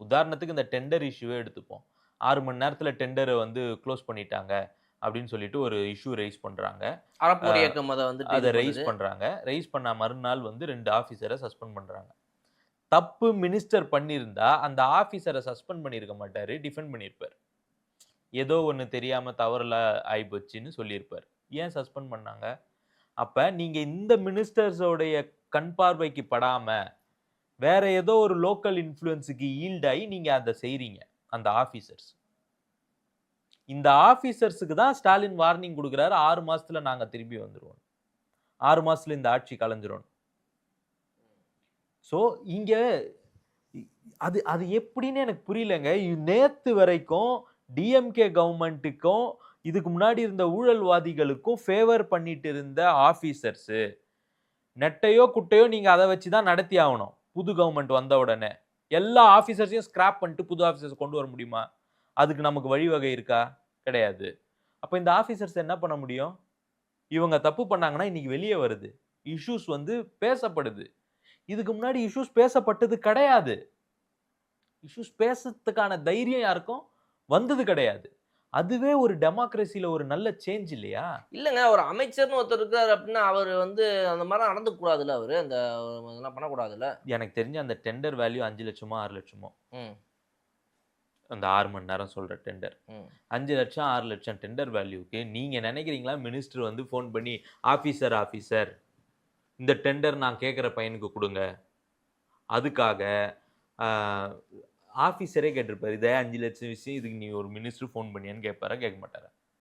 உதாரணத்துக்கு இந்த டெண்டர் இஷ்யூவே எடுத்துப்போம். 6 மணி நேரத்தில டெண்டர வந்து குளோஸ் பண்ணிட்டாங்க அப்படின்னு சொல்லிட்டு ஒரு இஷ்யூ ரைஸ் பண்றாங்க. அ அறப்போர் இயக்கம் அத வந்துட்டு அத இது ரைஸ் பண்ணுது. பண்றாங்க. ரைஸ் பண்ண மறுநாள் வந்து 2 ஆபிசர சஸ்பெண்ட் பண்றாங்க. தப்பு மினிஸ்டர் பண்ணியிருந்தா, அந்த ஆபிசர சஸ்பெண்ட் பண்ணியிருக்க மாட்டாரு. டிஃபெண்ட் பண்ணியிருப்பாரு. ஏதோ ஒண்ணு தெரியாம தவறுல ஆயிப்போச்சுன்னு சொல்லியிருப்பாரு. ஏன் சஸ்பெண்ட் பண்ணாங்க? அப்ப நீங்க இந்த மினிஸ்டர்ஸோடைய கண் பார்வைக்கு படாம, வேற ஏதோ ஒரு லோக்கல் இன்ஃப்ளூயன்ஸ்க்கு ஈல்ட் ஆயி நீங்க அத செய்றீங்க. அந்த ஆபிசர்ஸ். இந்த ஆபிசர்ஸ்க்கு தான் ஸ்டாலின் வார்னிங் குடுக்குறாரு. 6 மாசத்துல நாங்க திரும்பி வந்துருவோம். 6 மாசத்துல இந்த ஆட்சி கலைஞ்சிரும். சோ இங்க இ அது அது எப்படின்னு எனக்கு புரியலங்க. நேத்து வரைக்கும் டிஎம்கே கவர்ன்மென்ட்க்கும், இதுக்கு முன்னாடி இருந்த ஊழல்வாதிகளுக்கும் ஃபேவர் பண்ணிட்டு இருந்த ஆபிசர்ஸ், நெட்டையோ, குட்டையோ நீங்க அத வச்சு தான் நடத்தி ஆவணும். புது கவர்ன்மென்ட் வந்த உடனே. எல்லா ஆபிசர்ஸையும் ஸ்கிராப் பண்ணிட்டு புது ஆபிசர்ஸ் கொண்டு வர முடியுமா? அதுக்கு நமக்கு வழிவகை இருக்கா? கிடையாது. அப்ப இந்த ஆபிசர்ஸ் என்ன பண்ண முடியும்? இவங்க தப்பு பண்ணாங்கன்னா இன்னைக்கு வெளிய வருது. இஷ்யூஸ் வந்து பேசப்படுது. இதுக்கு முன்னாடி இஷ்யூஸ் பேசப்பட்டது கிடையாது. இஷ்யூஸ் பேசறதுக்கான தைரியம் யாருக்கும் வந்தது கிடையாது. அதுவே ஒரு டெமோக்ரசில ஒரு நல்ல சேஞ்ச் இல்லையா? இல்லங்க ஒரு அமைச்சர்ன்னு ஒருத்தர் இருக்காரு அப்டின்னா, அவரு வந்து அந்த மாரிலாம் நடந்துக்க கூடாதுல்ல அவரு. அந்த இதெல்லாம் பண்ணக்கூடாதுல்ல? எனக்கு தெரிஞ்சு அந்த டெண்டர் வேல்யூ 5,00,000மோ, 6,00,000மோ. ம், அந்த 6 மணி நேரம் சொல்ற டெண்டர். ம். 5,00,000 6,00,000 டெண்டர் வேல்யூக்கு நீங்க நினைக்கிறீங்களா மினிஸ்டர் வந்து ஃபோன் பண்ணி, ஆபிசர் இந்த டெண்டர் நான் கேட்கிற பையனுக்கு குடுங்க. அதுக்காக ஆ ஆபிசரே கேட்டிருப்பாரு. இதே 5,00,000 விஷயம் இதுக்கு நீ ஒரு மினிஸ்டர் ஃபோன் பண்ணியான்னு கேட்பாரா? கேட்க மாட்டாரா?